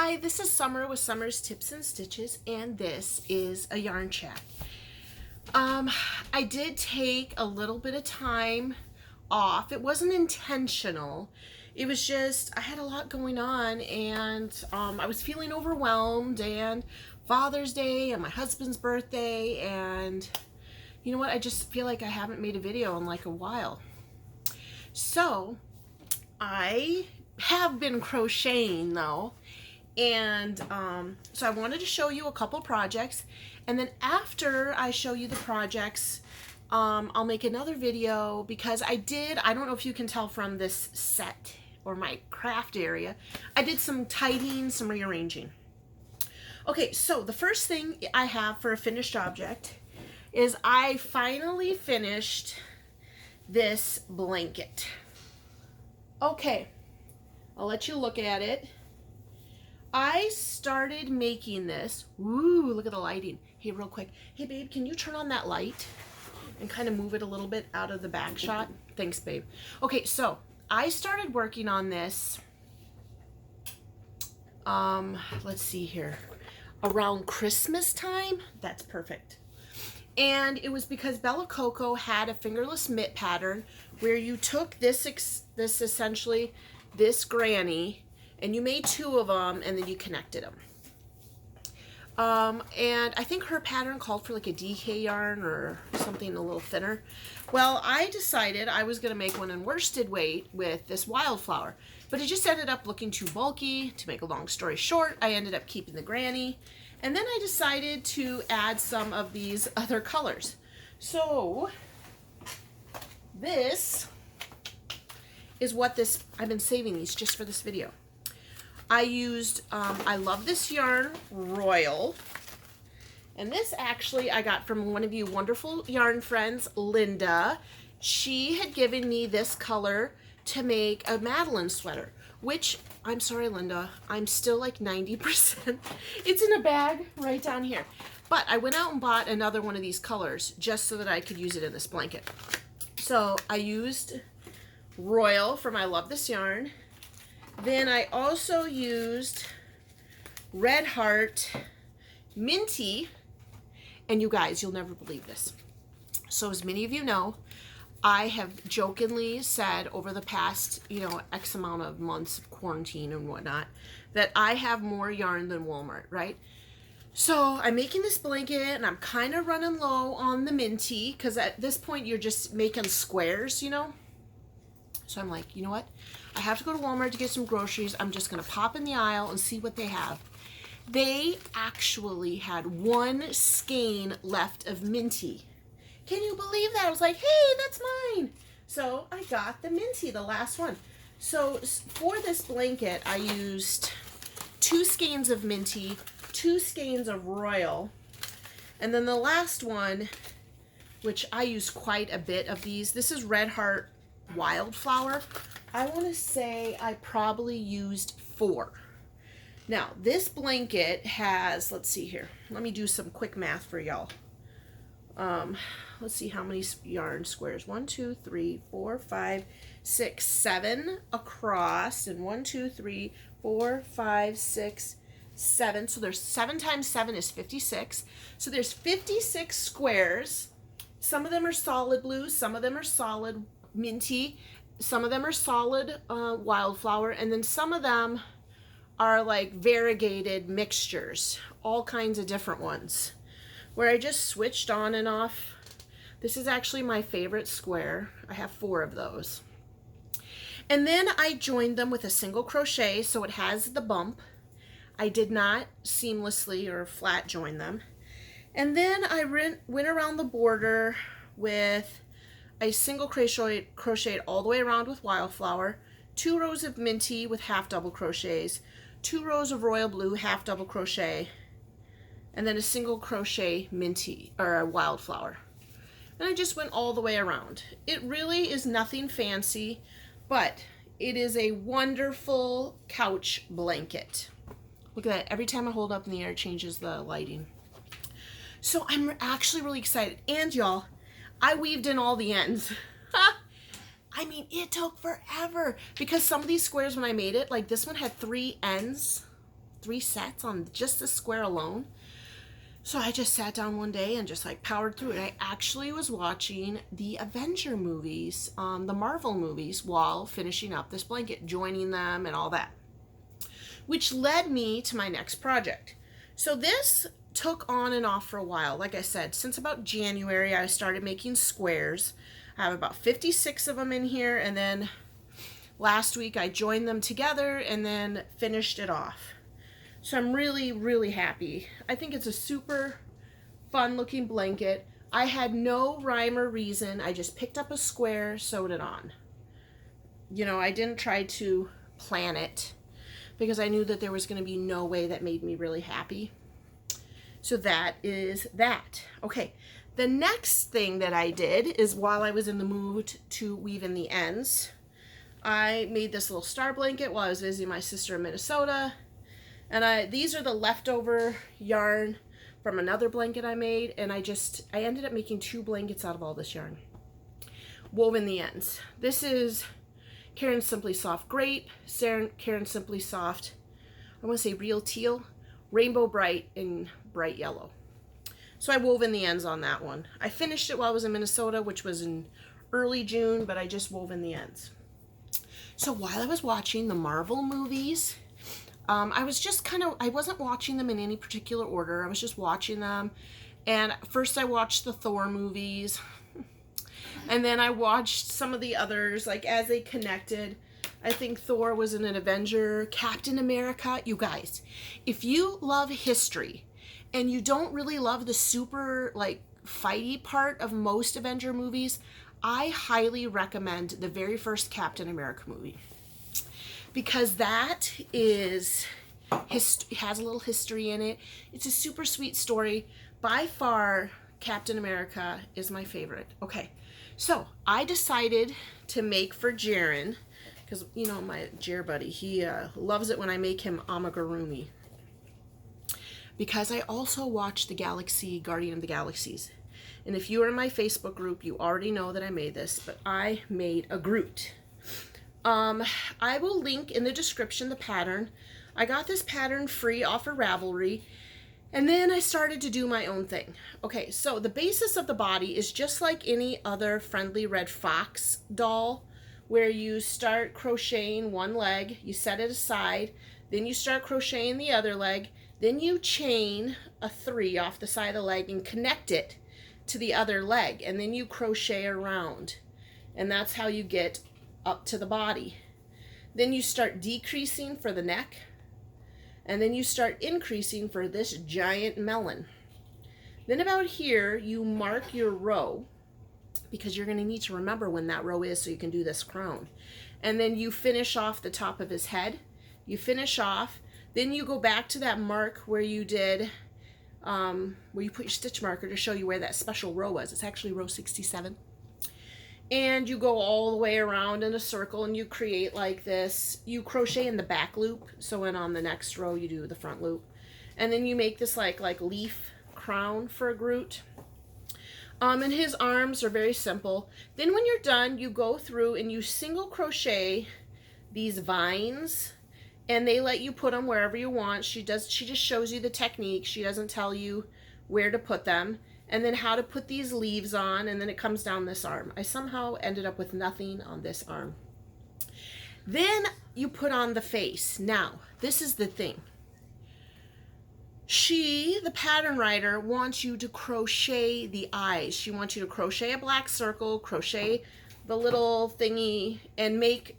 Hi, this is Summer with Summer's Tips and Stitches, and this is a yarn chat. I did take a little bit of time off. It wasn't intentional. It was just, I had a lot going on, and I was feeling overwhelmed, and Father's Day, and my husband's birthday, and you know what? I just feel like I haven't made a video in like a while. So, I have been crocheting though. And so I wanted to show you a couple projects, and then after I show you the projects, I'll make another video because I don't know if you can tell from this set or my craft area, I did some tidying, some rearranging. Okay, so the first thing I have for a finished object is I finally finished this blanket. Okay, I'll let you look at it. I started making this. Ooh, look at the lighting. Hey, real quick. Hey, babe, can you turn on that light and kind of move it a little bit out of the back shot? Thanks, babe. Okay, so I started working on this, let's see here, around Christmas time. That's perfect. And it was because Bella Coco had a fingerless mitt pattern where you took this essentially, this granny, and you made two of them, and then you connected them. And I think her pattern called for like a DK yarn or something a little thinner. Well, I decided I was going to make one in worsted weight with this wildflower, but it just ended up looking too bulky. To make a long story short, I ended up keeping the granny, and then I decided to add some of these other colors. So this is what I've been saving these just for this video. I used, I love this yarn, Royal. And this actually I got from one of you wonderful yarn friends, Linda. She had given me this color to make a Madeline sweater, which, I'm sorry, Linda, I'm still like 90%. It's in a bag right down here. But I went out and bought another one of these colors just so that I could use it in this blanket. So I used Royal from I Love This Yarn. Then I also used Heart Minty, and you guys, you'll never believe this. So as many of you know, I have jokingly said over the past, X amount of months of quarantine and whatnot, that I have more yarn than Walmart, right? So I'm making this blanket, and I'm kind of running low on the Minty, because at this point you're just making squares, So I'm like, you know what? I have to go to Walmart to get some groceries. I'm just going to pop in the aisle and see what they have. They actually had one skein left of Minty. Can you believe that? I was like, hey, that's mine. So I got the Minty, the last one. So for this blanket, I used 2 skeins of Minty, 2 skeins of Royal, and then the last one, which I used quite a bit of these. This is Heart Wildflower. I want to say I probably used 4. Now, this blanket has, let's see here. Let me do some quick math for y'all. Let's see how many yarn squares. 1, 2, 3, 4, 5, 6, 7 across, and 1, 2, 3, 4, 5, 6, 7. So there's 7 times 7 is 56. So there's 56 squares. Some of them are solid blue, some of them are solid Minty, some of them are solid wildflower, and then some of them are like variegated mixtures, all kinds of different ones, where I just switched on and off. This is actually my favorite square. I have 4 of those. And then I joined them with a single crochet, so it has the bump. I did not seamlessly or flat join them. And then I went around the border with a single crocheted all the way around with wildflower, 2 rows of Minty with half double crochets, 2 rows of Royal Blue half double crochet, and then a single crochet Minty or a wildflower. And I just went all the way around. It really is nothing fancy, but it is a wonderful couch blanket. Look at that. Every time I hold up in the air, it changes the lighting. So I'm actually really excited. And y'all, I weaved in all the ends. I mean, it took forever because some of these squares when I made it, like this one had 3 ends 3 sets on just the square alone. So I just sat down one day and just like powered through it. I actually was watching the Avenger movies, the Marvel movies, while finishing up this blanket, joining them and all that, which led me to my next project. So this took on and off for a while. Like I said, since about January, I started making squares. I have about 56 of them in here, and then last week I joined them together and then finished it off. So I'm really, really happy. I think it's a super fun looking blanket. I had no rhyme or reason. I just picked up a square, sewed it on. You know, I didn't try to plan it because I knew that there was going to be no way that made me really happy. So that is that. Okay, the next thing that I did is while I was in the mood to weave in the ends, I made this little star blanket while I was visiting my sister in Minnesota. And these are the leftover yarn from another blanket I made, and I ended up making 2 blankets out of all this yarn. Woven the ends. This is Caron Simply Soft Grape, Caron Simply Soft, I want to say Real Teal, Rainbow Bright, and Bright Yellow. So I wove in the ends on that one. I finished it while I was in Minnesota, which was in early June, but I just wove in the ends. So while I was watching the Marvel movies, I was just I wasn't watching them in any particular order. I was just watching them. And first I watched the Thor movies. And then I watched some of the others, like as they connected. I think Thor was in an Avenger. Captain America. You guys, if you love history and you don't really love the super like fighty part of most Avenger movies, I highly recommend the very first Captain America movie. Because that has a little history in it. It's a super sweet story. By far, Captain America is my favorite. Okay, so I decided to make for Jaron, because, you know, my Jer buddy, he loves it when I make him amigrumi. Because I also watch the Guardian of the Galaxies. And if you are in my Facebook group, you already know that I made this, but I made a Groot. I will link in the description the pattern. I got this pattern free off of Ravelry, and then I started to do my own thing. Okay, so the basis of the body is just like any other Friendly Red Fox doll, where you start crocheting one leg, you set it aside, then you start crocheting the other leg, then you chain a 3 off the side of the leg and connect it to the other leg, and then you crochet around, and that's how you get up to the body. Then you start decreasing for the neck, and then you start increasing for this giant melon. Then about here you mark your row, because you're going to need to remember when that row is so you can do this crown. And then you finish off the top of his head. You finish off, then you go back to that mark where you did where you put your stitch marker to show you where that special row was. It's actually row 67. And you go all the way around in a circle and you create like this. You crochet in the back loop, so when on the next row you do the front loop. And then you make this like leaf crown for a Groot. And his arms are very simple. Then when you're done, you go through and you single crochet these vines, and they let you put them wherever you want. She just shows you the technique. She doesn't tell you where to put them. And then how to put these leaves on, and then it comes down this arm. I somehow ended up with nothing on this arm. Then you put on the face. Now, this is the thing. She, the pattern writer, wants you to crochet the eyes. She wants you to crochet a black circle, crochet the little thingy, and make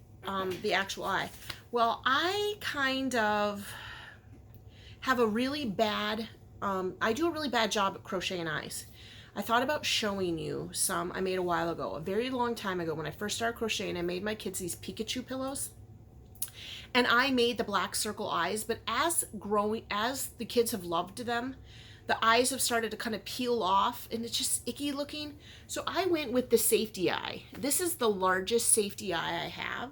the actual eye. Well, I kind of have a really bad I do a really bad job at crocheting eyes. I thought about showing you some I made a while ago, a very long time ago when I first started crocheting. I made my kids these Pikachu pillows, and I made the black circle eyes, but as the kids have loved them, the eyes have started to kind of peel off and it's just icky looking. So I went with the safety eye. This is the largest safety eye I have.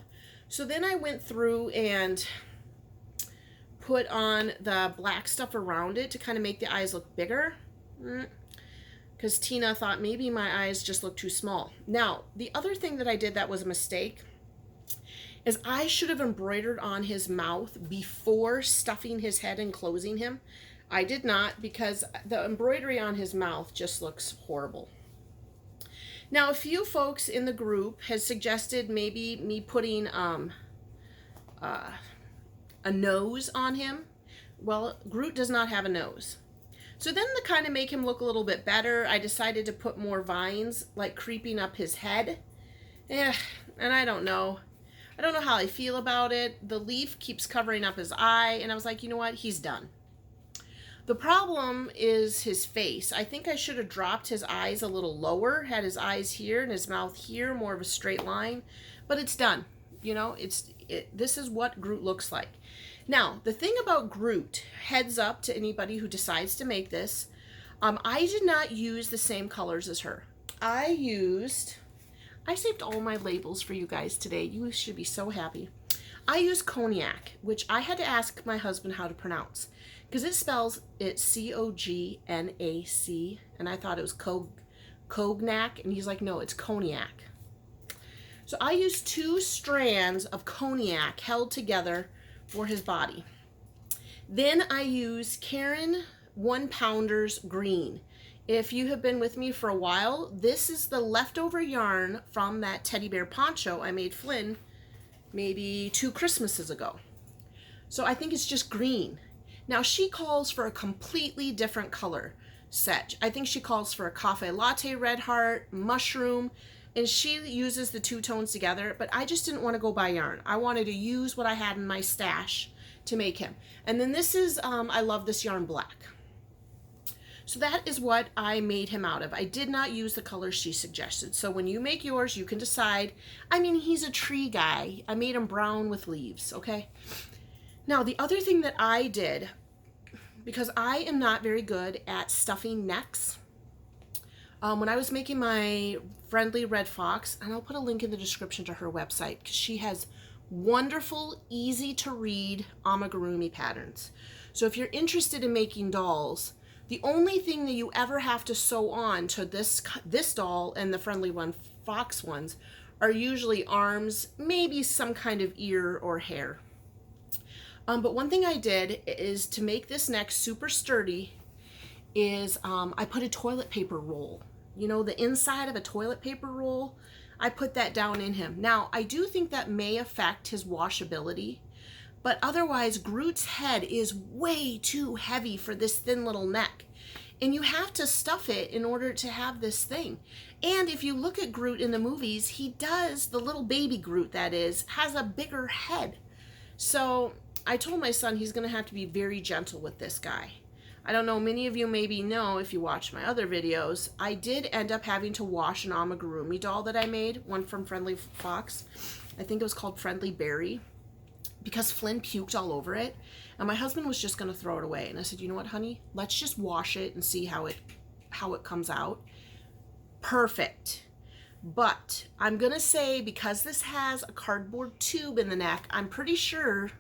So then I went through and put on the black stuff around it to kind of make the eyes look bigger, because Tina thought maybe my eyes just look too small. Now, the other thing that I did that was a mistake is I should have embroidered on his mouth before stuffing his head and closing him. I did not, because the embroidery on his mouth just looks horrible. Now, a few folks in the group has suggested maybe me putting a nose on him. Well, Groot does not have a nose. So then, to kind of make him look a little bit better, I decided to put more vines like creeping up his head. And I don't know. I don't know how I feel about it. The leaf keeps covering up his eye, and I was like, you know what? He's done. The problem is his face. I think I should have dropped his eyes a little lower, had his eyes here and his mouth here, more of a straight line, but it's done. You know, this is what Groot looks like. Now, the thing about Groot, heads up to anybody who decides to make this, I did not use the same colors as her. I saved all my labels for you guys today. You should be so happy. I used Congac, which I had to ask my husband how to pronounce, because it spells it C-O-G-N-A-C, and I thought it was Cognac, and he's like, no, it's Congac. So I used 2 strands of Congac held together for his body. Then I used Caron 1-pounders green. If you have been with me for a while, this is the leftover yarn from that teddy bear poncho I made Flynn maybe 2 Christmases ago. So I think it's just green. Now she calls for a completely different color set. I think she calls for a cafe latte red heart, mushroom, and she uses the 2 tones together, but I just didn't want to go buy yarn. I wanted to use what I had in my stash to make him. And then this is, I love this yarn black. So that is what I made him out of. I did not use the colors she suggested. So when you make yours, you can decide. I mean, he's a tree guy. I made him brown with leaves, okay? Now, the other thing that I did, because I am not very good at stuffing necks, when I was making my Friendly Red Fox, and I'll put a link in the description to her website, because she has wonderful, easy to read amigurumi patterns. So if you're interested in making dolls, the only thing that you ever have to sew on to this doll and the Friendly Fox ones are usually arms, maybe some kind of ear or hair. But one thing I did is to make this neck super sturdy is I put a toilet paper roll. You know, the inside of a toilet paper roll, I put that down in him. Now, I do think that may affect his washability, but otherwise Groot's head is way too heavy for this thin little neck. And you have to stuff it in order to have this thing. And if you look at Groot in the movies, he does, the little baby Groot that is, has a bigger head. So I told my son he's going to have to be very gentle with this guy. I don't know, many of you maybe know if you watch my other videos, I did end up having to wash an amigurumi doll that I made, one from Friendly Fox. I think it was called Friendly Berry, because Flynn puked all over it, and my husband was just going to throw it away. And I said, you know what, honey, let's just wash it and see how it comes out. Perfect. But I'm going to say, because this has a cardboard tube in the neck, I'm pretty sure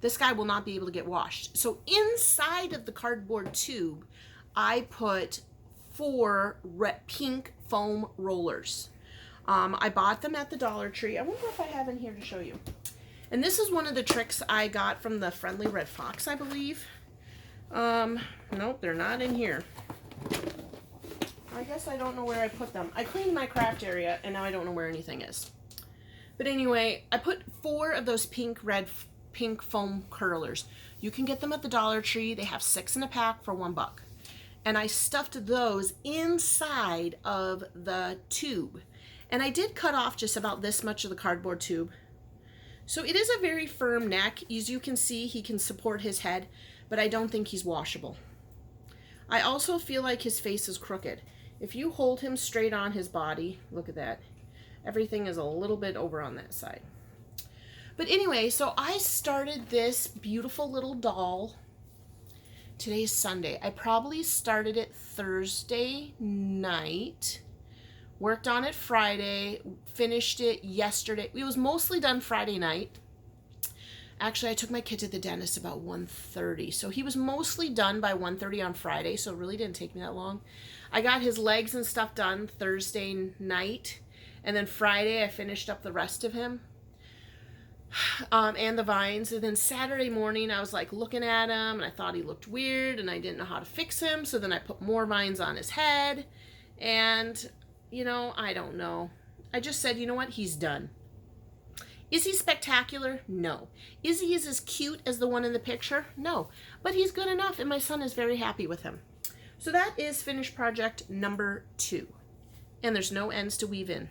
this guy will not be able to get washed. So inside of the cardboard tube, I put 4 pink foam rollers. I bought them at the Dollar Tree. I wonder if I have in here to show you. And this is one of the tricks I got from the Friendly Red Fox, I believe. Nope, they're not in here. I guess I don't know where I put them. I cleaned my craft area, and now I don't know where anything is. But anyway, I put 4 of those pink foam curlers. You can get them at the Dollar Tree. They have 6 in a pack for $1. And I stuffed those inside of the tube. And I did cut off just about this much of the cardboard tube. So it is a very firm neck. As you can see, he can support his head, but I don't think he's washable. I also feel like his face is crooked. If you hold him straight on his body, look at that. Everything is a little bit over on that side. But anyway, so I started this beautiful little doll. Today's Sunday. I probably started it Thursday night. Worked on it Friday. Finished it yesterday. It was mostly done Friday night. Actually, I took my kid to the dentist about 1:30. So he was mostly done by 1:30 on Friday. So it really didn't take me that long. I got his legs and stuff done Thursday night. And then Friday, I finished up the rest of him. and the vines. And then Saturday morning, I was like looking at him, and I thought he looked weird, and I didn't know how to fix him. So then I put more vines on his head, and you know, I don't know. I just said, you know what? He's done. Is he spectacular? No. Is he as cute as the one in the picture? No. But he's good enough, and my son is very happy with him. So that is finished project number 2. And there's no ends to weave in.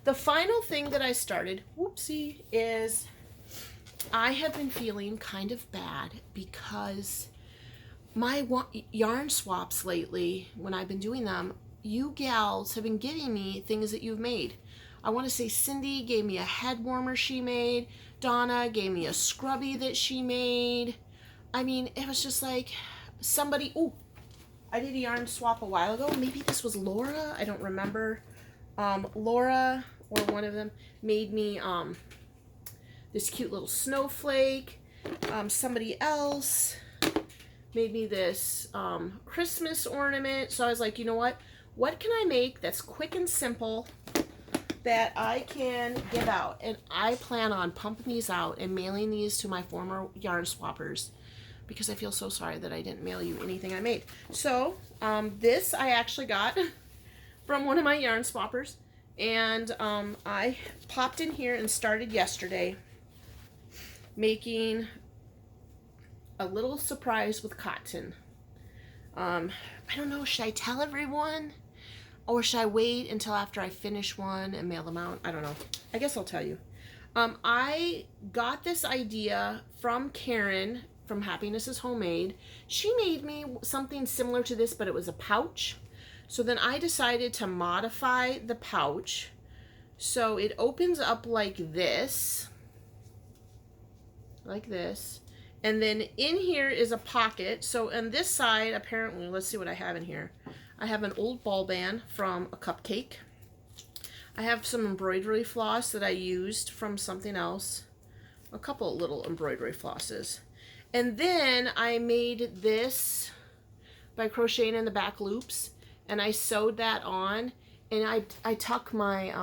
The final thing that I started, whoopsie, is I have been feeling kind of bad because my yarn swaps lately, when I've been doing them, you gals have been giving me things that you've made. I want to say Cindy gave me a head warmer she made. Donna gave me a scrubby that she made. I mean, it was just like somebody, oh, I did a yarn swap a while ago. Maybe this was Laura. I don't remember. Laura or one of them made me this cute little snowflake. Somebody else made me this Christmas ornament. So I was like, you know what? What can I make that's quick and simple that I can give out? And I plan on pumping these out and mailing these to my former yarn swappers because I feel so sorry that I didn't mail you anything I made. So this I actually got from one of my yarn swappers, and I popped in here and started yesterday making a little surprise with cotton. I don't know, should I tell everyone? Or should I wait until after I finish one and mail them out? I don't know. I guess I'll tell you. I got this idea from Caron from Happiness is Homemade. She made me something similar to this, but it was a pouch. So then I decided to modify the pouch. So it opens up like this. Like this. And then in here is a pocket. So on this side, apparently, let's see what I have in here. I have an old ball band from a cupcake. I have some embroidery floss that I used from something else. A couple of little embroidery flosses. And then I made this by crocheting in the back loops. And I sewed that on. And I tuck my,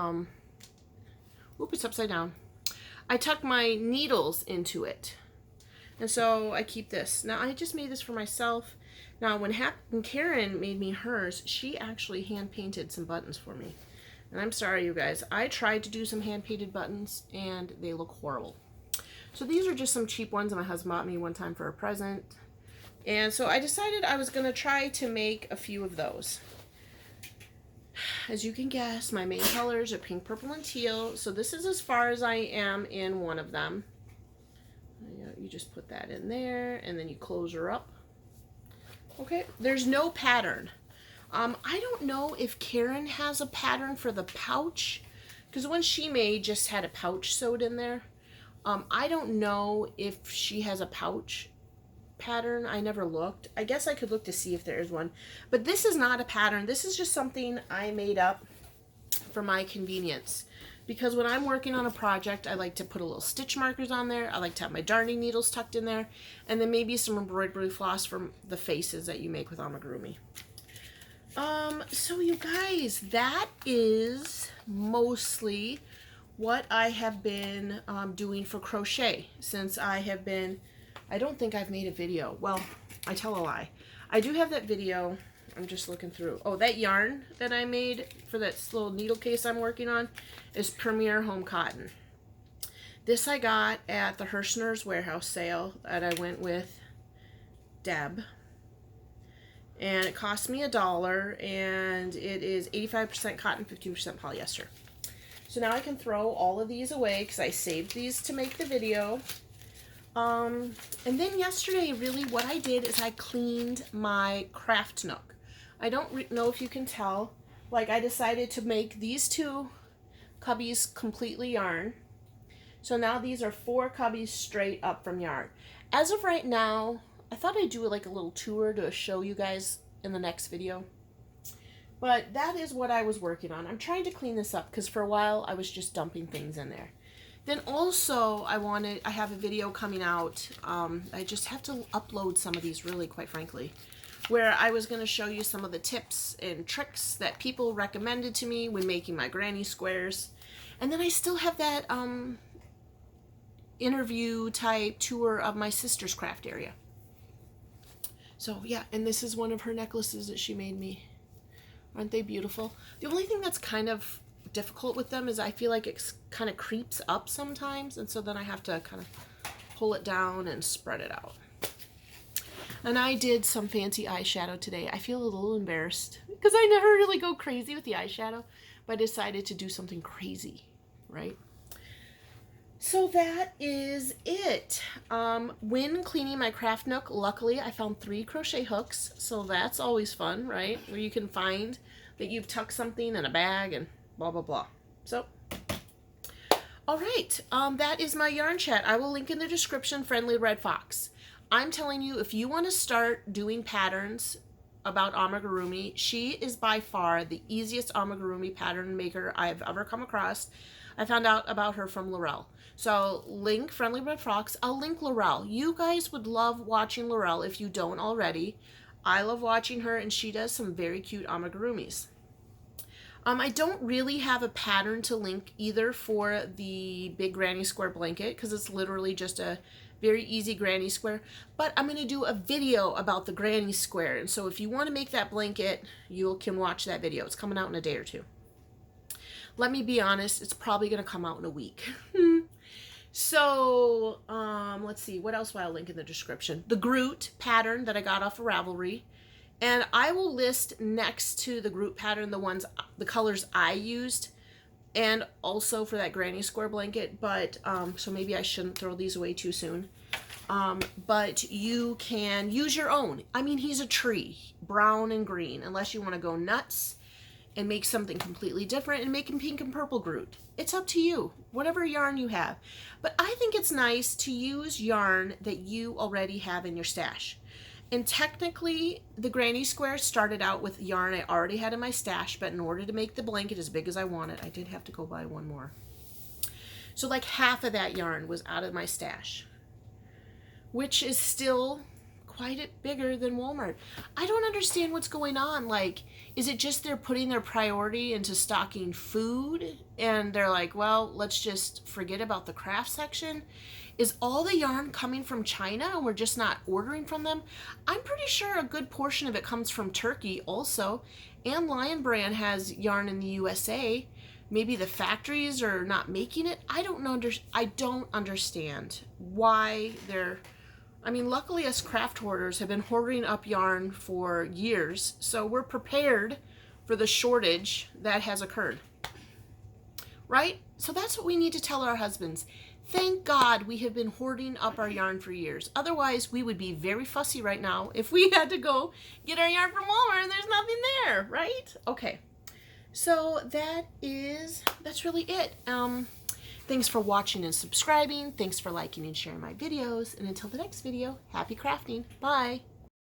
oop, it's upside down. I tuck my needles into it. And so I keep this. Now I just made this for myself. Now when Caron made me hers, she actually hand painted some buttons for me. And I'm sorry, you guys. I tried to do some hand painted buttons and they look horrible. So these are just some cheap ones that my husband bought me one time for a present. And so I decided I was going to try to make a few of those. As you can guess, my main colors are pink, purple, and teal. So this is as far as I am in one of them. You just put that in there and then you close her up. Okay, there's no pattern. I don't know if Caron has a pattern for the pouch, because the one she made just had a pouch sewed in there. I don't know if she has a pouch pattern. I never looked. I guess I could look to see if there is one. But this is not a pattern. This is just something I made up for my convenience. Because when I'm working on a project, I like to put a little stitch markers on there. I like to have my darning needles tucked in there. And then maybe some embroidery floss from the faces that you make with amigurumi. So you guys, that is mostly what I have been doing for crochet since I have been, I don't think I've made a video. Well, I tell a lie. I do have that video. I'm just looking through. Oh, that yarn that I made for that little needle case I'm working on is Premier Home Cotton. This I got at the Hirschner's warehouse sale that I went with Deb. And it cost me $1, and it is 85% cotton, 15% polyester. So now I can throw all of these away because I saved these to make the video. And then yesterday, really, what I did is I cleaned my craft nook. I don't know if you can tell. Like, I decided to make these 2 cubbies completely yarn. So now these are 4 cubbies straight up from yarn. As of right now, I thought I'd do like a little tour to show you guys in the next video. But that is what I was working on. I'm trying to clean this up because for a while I was just dumping things in there. Then also I have a video coming out. I just have to upload some of these really, quite frankly, where I was going to show you some of the tips and tricks that people recommended to me when making my granny squares. And then I still have that interview type tour of my sister's craft area. So yeah, and this is one of her necklaces that she made me. Aren't they beautiful? The only thing that's kind of difficult with them is I feel like it kind of creeps up sometimes, and so then I have to kind of pull it down and spread it out. And I did some fancy eyeshadow today. I feel a little embarrassed because I never really go crazy with the eyeshadow, but I decided to do something crazy, right? So that is it. When cleaning my craft nook, luckily I found 3 crochet hooks, so that's always fun, right? Where you can find that you've tucked something in a bag and blah, blah, blah. So, all right, that is my yarn chat. I will link in the description, Friendly Red Fox. I'm telling you, if you want to start doing patterns about amigurumi, she is by far the easiest amigurumi pattern maker I've ever come across. I found out about her from Laurel. So link Friendly Red Fox. I'll link Laurel. You guys would love watching Laurel if you don't already. I love watching her, and she does some very cute amigurumis. I don't really have a pattern to link either for the big granny square blanket because it's literally just a very easy granny square, but I'm going to do a video about the granny square, and so if you want to make that blanket, you can watch that video. It's coming out in a day or two. Let me be honest, it's probably going to come out in a week. So, let's see, what else will I link in the description? The Groot pattern that I got off of Ravelry, and I will list next to the Groot pattern the colors I used, and also for that granny square blanket, but so maybe I shouldn't throw these away too soon. But you can use your own. I mean, he's a tree, brown and green, unless you want to go nuts and make something completely different and make him pink and purple Groot. It's up to you, whatever yarn you have. But I think it's nice to use yarn that you already have in your stash. And technically, the granny square started out with yarn I already had in my stash, but in order to make the blanket as big as I wanted, I did have to go buy one more. So like half of that yarn was out of my stash, which is still quite a bit bigger than Walmart. I don't understand what's going on. Like, is it just they're putting their priority into stocking food and they're like, well, let's just forget about the craft section? Is all the yarn coming from China and we're just not ordering from them? I'm pretty sure a good portion of it comes from Turkey also, and Lion Brand has yarn in the USA. Maybe the factories are not making it. I don't understand why they're... I mean, luckily us craft hoarders have been hoarding up yarn for years, so we're prepared for the shortage that has occurred. Right? So that's what we need to tell our husbands. Thank God we have been hoarding up our yarn for years. Otherwise, we would be very fussy right now if we had to go get our yarn from Walmart and there's nothing there, right? Okay. So that's really it. Thanks for watching and subscribing. Thanks for liking and sharing my videos. And until the next video, happy crafting. Bye.